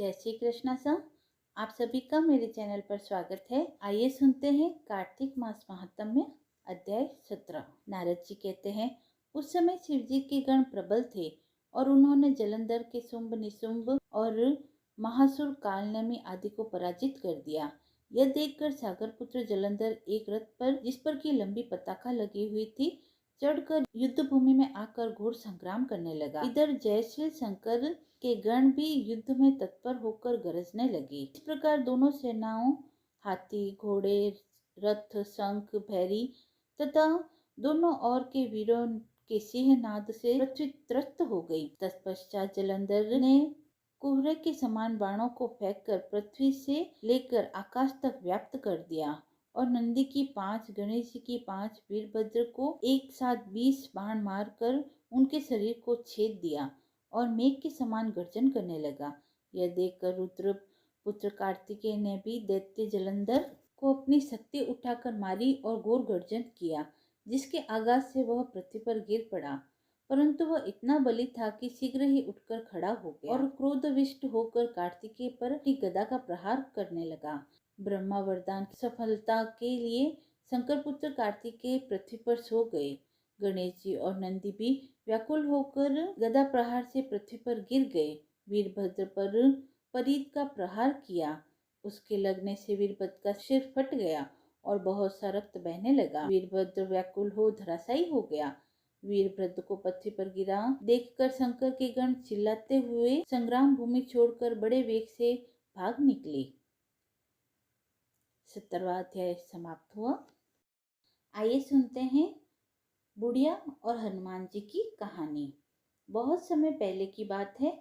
जय श्री कृष्णा सर। आप सभी का मेरे चैनल पर स्वागत है। आइए सुनते हैं कार्तिक मास महात्म्य अध्याय 17। नारद जी कहते हैं, उस समय शिव जी के गण प्रबल थे और उन्होंने जलंधर के शुंभ निशुंभ और महासुर कालनेमी आदि को पराजित कर दिया। यह देखकर सागर पुत्र जलंधर एक रथ पर, जिस पर की लंबी पताका लगी हुई थी, चढ़कर युद्ध भूमि में आकर घोर संग्राम करने लगा। इधर जयशील शंकर के गण भी युद्ध में तत्पर होकर गरजने लगे। इस प्रकार दोनों सेनाओं, हाथी, घोड़े, रथ, शंख, भैरी तथा दोनों ओर के वीरों के सिंहनाद से पृथ्वी त्रस्त हो गई। तत्पश्चात जलंधर ने कुहरे के समान बाणों को फेंककर पृथ्वी से लेकर आकाश तक व्याप्त कर दिया और नंदी की 5, गणेश जी की 5, वीरभद्र को एक साथ 20 बाण मारकर उनके शरीर को छेद दिया और मेघ के समान गर्जन करने लगा। यह देखकर रुद्र पुत्र कार्तिकेय ने भी दैत्य जलंधर को अपनी शक्ति उठाकर मारी और घोर गर्जन किया, जिसके आघात से वह पृथ्वी पर गिर पड़ा। परंतु वह इतना बली था कि शीघ्र ही उठकर खड़ा हो गया और क्रोधविष्ट होकर कार्तिकेय पर अपनी गदा का प्रहार करने लगा। ब्रह्मा वरदान की सफलता के लिए शंकर पुत्र कार्तिकेय पृथ्वी पर सो गए। गणेश जी और नंदी भी व्याकुल होकर गदा प्रहार से पृथ्वी पर गिर गए। वीरभद्र पर परीत का प्रहार किया, उसके लगने से वीरभद्र का सिर फट गया और बहुत सा रक्त बहने लगा। वीरभद्र व्याकुल हो धराशायी हो गया। वीरभद्र को पृथ्वी पर गिरा देखकर शंकर के गण चिल्लाते हुए संग्राम भूमि छोड़कर बड़े वेग से भाग निकले। 17वां अध्याय समाप्त हुआ। आइए सुनते हैं बुढ़िया और हनुमान जी की कहानी। बहुत समय पहले की बात है।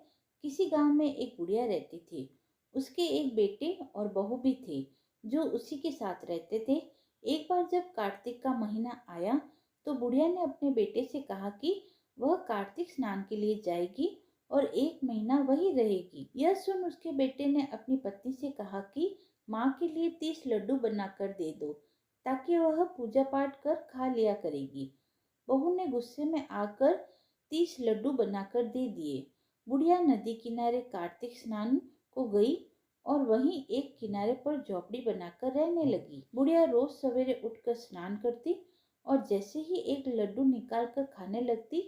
किसी गांव में एक बुढ़िया रहती थी। उसके एक बेटे और बहू भी थे जो उसी के साथ रहते थे। एक बार जब कार्तिक का महीना आया तो बुढ़िया ने अपने बेटे से कहा कि वह कार्तिक स्नान के लिए जाएगी और 1 महीना वही रहेगी। यह सुन उसके बेटे ने अपनी पत्नी से कहा कि माँ के लिए 30 लड्डू बनाकर दे दो ताकि वह पूजा पाठ कर खा लिया करेगी। बहू ने गुस्से में आकर 30 लड्डू बनाकर दे दिए। बुढ़िया नदी किनारे कार्तिक स्नान को गई और वहीं एक किनारे पर झोपड़ी बनाकर रहने लगी। बुढ़िया रोज सवेरे उठकर स्नान करती और जैसे ही एक लड्डू निकाल कर खाने लगती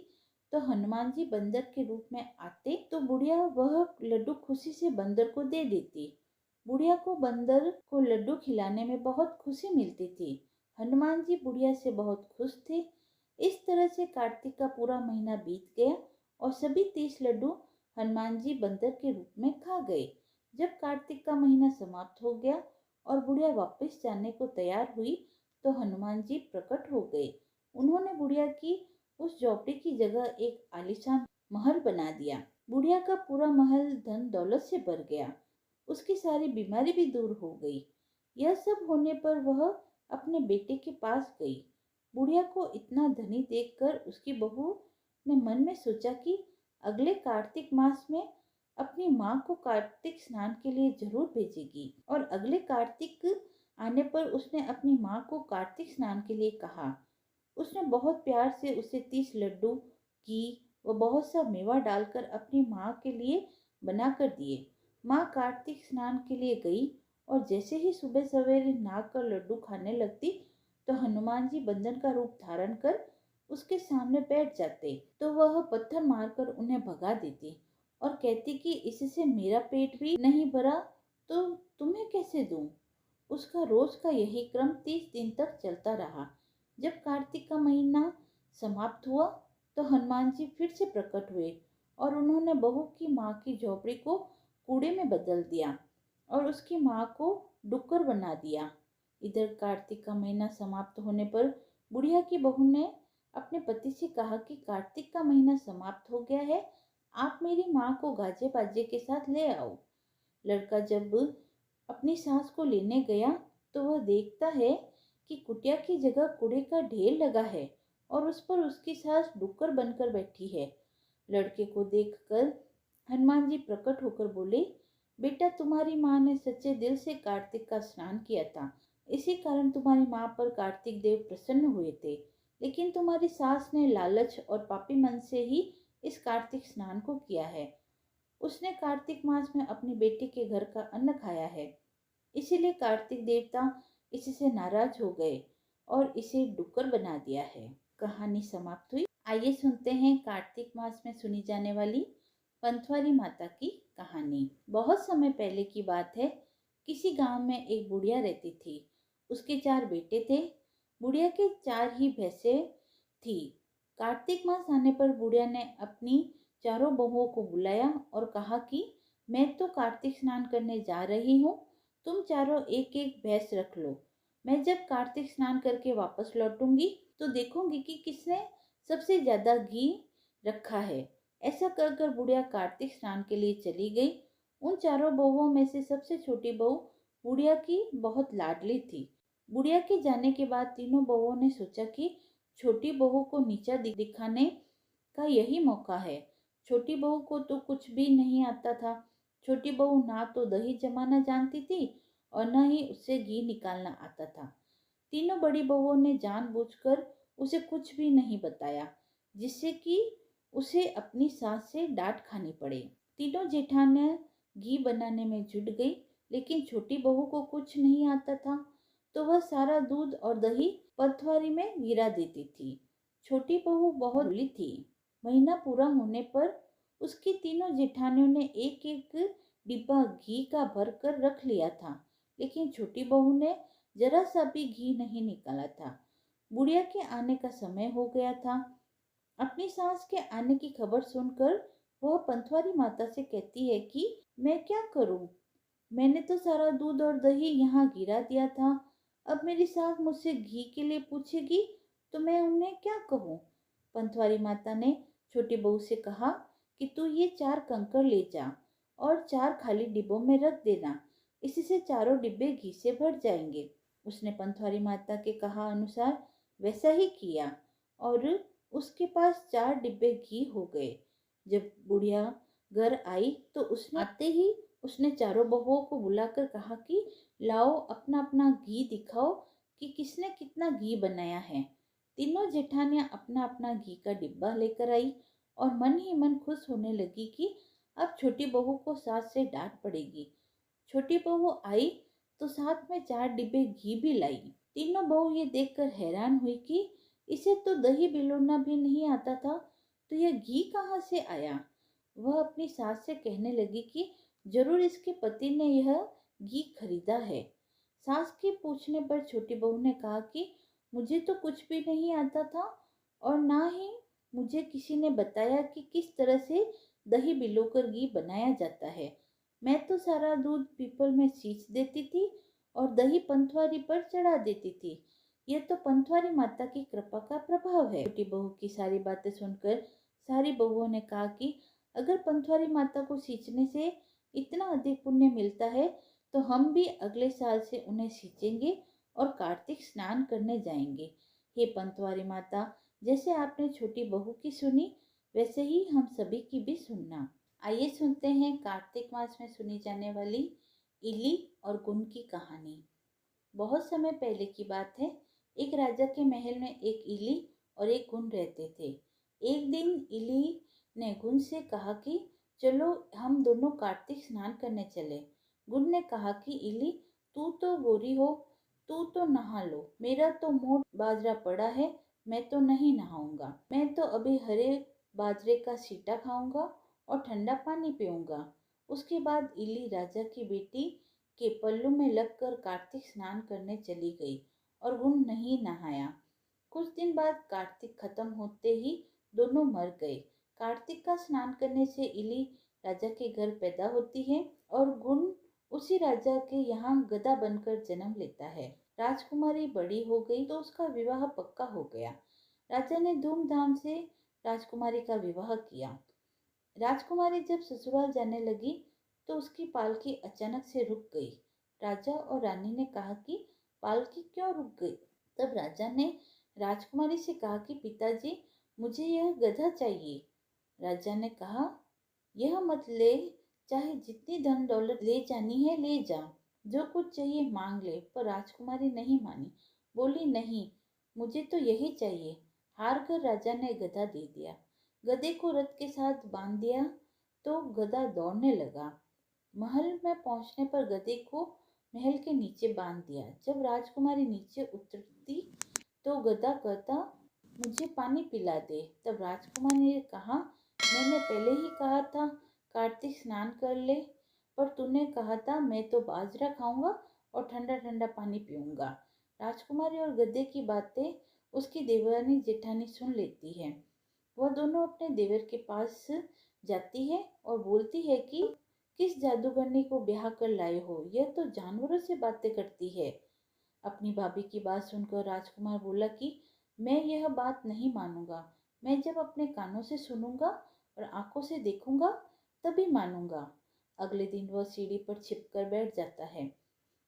तो हनुमान जी बंदर के रूप में आते तो बुढ़िया वह लड्डू खुशी से बंदर को दे देती। बुढ़िया को बंदर को लड्डू खिलाने में बहुत खुशी मिलती थी। हनुमान जी बुढ़िया से बहुत खुश थे। इस तरह से कार्तिक का पूरा महीना बीत गया और सभी 30 लड्डू हनुमान जी बंदर के रूप में खा गए। जब कार्तिक का महीना समाप्त हो गया और बुढ़िया वापस जाने को तैयार हुई तो हनुमान जी प्रकट हो गए। उन्होंने बुढ़िया की उस झोपड़ी की जगह एक आलीशान महल बना दिया। बुढ़िया का पूरा महल धन दौलत से भर गया। उसकी सारी बीमारी भी दूर हो गई। यह सब होने पर वह अपने बेटे के पास गई। बुढ़िया को इतना धनी देखकर उसकी बहू ने मन में सोचा कि अगले कार्तिक मास में अपनी माँ को कार्तिक स्नान के लिए जरूर भेजेगी। और अगले कार्तिक आने पर उसने अपनी माँ को कार्तिक स्नान के लिए कहा। उसने बहुत प्यार से उसे 30 लड्डू, घी व बहुत सा मेवा डालकर अपनी माँ के लिए बना कर दिए। माँ कार्तिक स्नान के लिए गई और जैसे ही सुबह सवेरे नहाकर लड्डू खाने लगती तो हनुमान जी बंदर का रूप धारण कर उसके सामने बैठ जाते तो वह पत्थर मारकर उन्हें भगा देती और कहती कि इससे मेरा पेट भी नहीं भरा तो तुम्हें कैसे दूं। उसका रोज का यही क्रम 30 दिन तक चलता रहा। जब कार्तिक का महीना समाप्त हुआ तो हनुमान जी फिर से प्रकट हुए और उन्होंने बहू की माँ की झोपड़ी को कूड़े में बदल दिया और उसकी माँ को डुक्कर बना दिया। इधर कार्तिक का महीना समाप्त होने पर बुढ़िया की बहू ने अपने पति से कहा कि कार्तिक का महीना समाप्त हो गया है, आप मेरी माँ को गाजे बाजे के साथ ले आओ। लड़का जब अपनी सास को लेने गया तो वह देखता है कि कुटिया की जगह कूड़े का ढेर लगा है और उस पर उसकी सास डुक्कर बनकर बैठी है। लड़के को देखकर हनुमान जी प्रकट होकर बोले, बेटा तुम्हारी माँ ने सच्चे दिल से कार्तिक का स्नान किया था, इसी कारण तुम्हारी माँ पर कार्तिक देव प्रसन्न हुए थे। लेकिन तुम्हारी सास ने लालच और पापी मन से ही इस कार्तिक स्नान को किया है। उसने कार्तिक मास में अपनी बेटी के घर का अन्न खाया है, इसीलिए कार्तिक देवता इससे नाराज हो गए और इसे डुक्कर बना दिया है। कहानी समाप्त हुई। आइए सुनते हैं कार्तिक मास में सुनी जाने वाली पंथवारी माता की कहानी। बहुत समय पहले की बात है। किसी गांव में एक बुढ़िया रहती थी। उसके 4 बेटे थे। बुढ़िया के 4 ही भैंसें थी। कार्तिक मास आने पर बुढ़िया ने अपनी चारों बहुओं को बुलाया और कहा कि मैं तो कार्तिक स्नान करने जा रही हूँ, तुम चारों एक एक भैंस रख लो। मैं जब कार्तिक स्नान करके वापस लौटूंगी तो देखूंगी कि किसने सबसे ज्यादा घी रखा है। ऐसा कर कर बुढ़िया कार्तिक स्नान के लिए चली गई। उन चारों बहुओं में से सबसे छोटी बहू बुढ़िया की बहुत लाडली थी। बुढ़िया के जाने के बाद तीनों बहुओं ने सोचा कि छोटी बहू को नीचा दिखाने का यही मौका है। छोटी बहू को तो कुछ भी नहीं आता था। छोटी बहू ना तो दही जमाना जानती थी और न ही उससे घी निकालना आता था। तीनों बड़ी बहुओं ने जानबूझकर उसे कुछ भी नहीं बताया, जिससे कि उसे अपनी सास से डांट खानी पड़े। तीनों जेठानियां घी बनाने में जुट गई, लेकिन छोटी बहू को कुछ नहीं आता था, तो वह सारा दूध और दही पथवारी में गिरा देती थी। छोटी बहू बहुत भोली थी। महीना पूरा होने पर उसकी तीनों जेठानियों ने एक एक डिब्बा घी का भर कर रख लिया था, लेकिन छोटी बहू ने जरा सा भी घी नहीं निकाला था। बुढ़िया के आने का समय हो गया था। अपनी सास के आने की खबर सुनकर वह पंथवारी माता से कहती है कि मैं क्या करूं? मैंने तो सारा दूध और दही यहाँ गिरा दिया था। अब मेरी सास मुझसे घी के लिए पूछेगी तो मैं उन्हें क्या कहूँ? पंथवारी माता ने छोटी बहू से कहा कि तू ये 4 कंकड़ ले जा और 4 खाली डिब्बों में रख देना। इससे चारों डिब्बे घी से भर जाएंगे। उसने पंथवारी माता के कहा अनुसार वैसा ही किया और उसके पास 4 डिब्बे घी हो गए। जब बुढ़िया घर आई तो उसने आते ही उसने चारों बहुओं को बुलाकर कहा कि लाओ अपना अपना घी दिखाओ कि किसने कितना घी बनाया है। तीनों जेठानियां अपना अपना घी का डिब्बा लेकर आई और मन ही मन खुश होने लगी कि अब छोटी बहू को सास से डांट पड़ेगी। छोटी बहू आई तो साथ में 4 डिब्बे घी भी लाई। तीनों बहू ये देखकर हैरान हुई कि इसे तो दही बिलोना भी नहीं आता था, तो यह घी कहाँ से आया। वह अपनी सास से कहने लगी कि जरूर इसके पति ने यह घी खरीदा है। सास के पूछने पर छोटी बहू ने कहा कि मुझे तो कुछ भी नहीं आता था और ना ही मुझे किसी ने बताया कि किस तरह से दही बिलोकर घी बनाया जाता है। मैं तो सारा दूध पीपल में सींच देती थी और दही पंथवारी पर चढ़ा देती थी। यह तो पंथवारी माता की कृपा का प्रभाव है। छोटी बहू की सारी बातें सुनकर सारी बहुओं ने कहा कि अगर पंथवारी माता को सींचने से इतना अधिक पुण्य मिलता है तो हम भी अगले साल से उन्हें सींचेंगे और कार्तिक स्नान करने जाएंगे। हे पंथवारी माता, जैसे आपने छोटी बहू की सुनी वैसे ही हम सभी की भी सुनना। आइए सुनते हैं कार्तिक मास में सुनी जाने वाली इली और गुण की कहानी। बहुत समय पहले की बात है। एक राजा के महल में एक इली और एक गुण रहते थे। एक दिन इली ने गुण से कहा कि चलो हम दोनों कार्तिक स्नान करने चले। गुण ने कहा कि इली, तू तो गोरी हो, तू तो नहा लो। मेरा तो मोट बाजरा पड़ा है, मैं तो नहीं नहाऊंगा। मैं तो अभी हरे बाजरे का सीटा खाऊंगा और ठंडा पानी पीऊंगा। उसके बाद इली राजा की बेटी के पल्लू में लगकर कार्तिक स्नान करने चली गई और गुण नहीं नहाया। कुछ दिन बाद कार्तिक खत्म होते ही दोनों मर गए। कार्तिक का स्नान करने से इली राजा के घर पैदा होती है और गुण उसी राजा के यहाँ गधा बनकर जन्म लेता है। राजकुमारी बड़ी हो गई तो उसका विवाह पक्का हो गया। राजा ने धूमधाम से राजकुमारी का विवाह किया। राजकुमारी जब ससुराल जाने लगी तो उसकी पालकी अचानक से रुक गई। राजा और रानी ने कहा कि पालकी क्यों रुक गई? तब राजा ने राजकुमारी से कहा कि पिताजी, मुझे यह गधा चाहिए। राजा ने कहा, यह मत ले, चाहे जितनी धन दौलत ले जानी है ले जा, जो कुछ चाहिए मांग ले। पर राजकुमारी नहीं मानी, बोली नहीं, मुझे तो यही चाहिए। हार कर राजा ने गधा दे दिया। गधे को रथ के साथ बांध दिया। तो गधा दौड़ने लगा। महल में पहुंचने पर गधे को महल के नीचे बांध दिया। जब राजकुमारी नीचे उतरती तो गधा कहता, मुझे पानी पिला दे। तब राजकुमारी ने कहा, मैंने पहले ही कहा था कार्तिक स्नान कर ले, पर तूने कहा था मैं तो बाजरा खाऊंगा और ठंडा ठंडा पानी पीऊंगा। राजकुमारी और गधे की बातें उसकी देवरानी जेठानी सुन लेती है। वह दोनों अपने देवर के पास जाती है और बोलती है कि किस जादूगरनी को ब्याह कर लाए हो, यह तो जानवरों से बातें करती है। अपनी भाभी की बात सुनकर राजकुमार बोला कि मैं यह बात नहीं मानूंगा। मैं जब अपने कानों से सुनूंगा और आंखों से देखूंगा तभी मानूंगा। अगले दिन वह सीढ़ी पर छिपकर बैठ जाता है।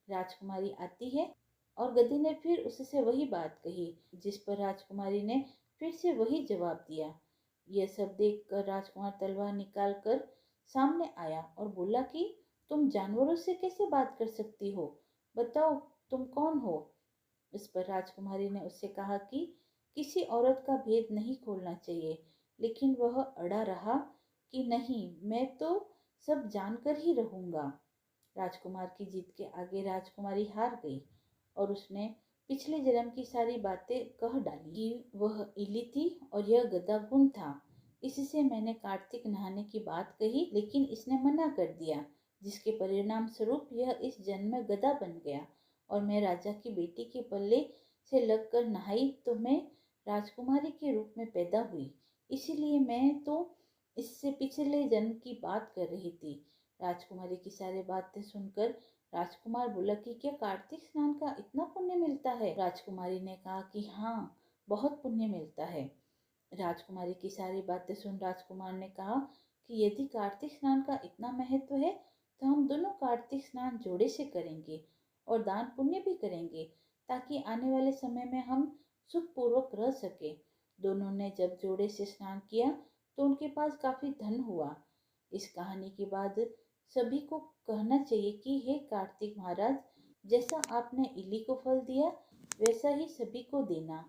राजकुमारी आती है और गधे ने फिर उससे वही बात कही, जिस पर राजकुमारी ने फिर से वही जवाब दिया। यह सब देखकर राजकुमार तलवार निकाल कर सामने आया और बोला कि तुम जानवरों से कैसे बात कर सकती हो, बताओ तुम कौन हो। इस पर राजकुमारी ने उससे कहा कि किसी औरत का भेद नहीं खोलना चाहिए, लेकिन वह अड़ा रहा कि नहीं, मैं तो सब जानकर ही रहूंगा। राजकुमार की जीत के आगे राजकुमारी हार गई और उसने पिछले जन्म की सारी बातें कह डाली कि वह इली थी और यह गधा गुण था। इससे मैंने कार्तिक नहाने की बात कही, लेकिन इसने मना कर दिया, जिसके परिणाम स्वरूप यह इस जन्म में गधा बन गया और मैं राजा की बेटी के पल्ले से लगकर नहाई तो मैं राजकुमारी के रूप में पैदा हुई। इसीलिए मैं तो इससे पिछले जन्म की बात कर रही थी। राजकुमारी की सारी बातें सुनकर राजकुमार बोला कि क्या कार्तिक स्नान का इतना पुण्य मिलता है। राजकुमारी ने कहा कि हाँ, बहुत पुण्य मिलता है। राजकुमारी की सारी बातें सुन राजकुमार ने कहा कि यदि कार्तिक स्नान का इतना महत्व है तो हम दोनों कार्तिक स्नान जोड़े से करेंगे और दान पुण्य भी करेंगे, ताकि आने वाले समय में हम सुखपूर्वक रह सके। दोनों ने जब जोड़े से स्नान किया तो उनके पास काफी धन हुआ। इस कहानी के बाद सभी को कहना चाहिए कि हे कार्तिक महाराज, जैसा आपने इली को फल दिया वैसा ही सभी को देना,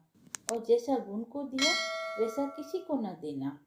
और जैसा गुण को दिया वैसा किसी को न देना।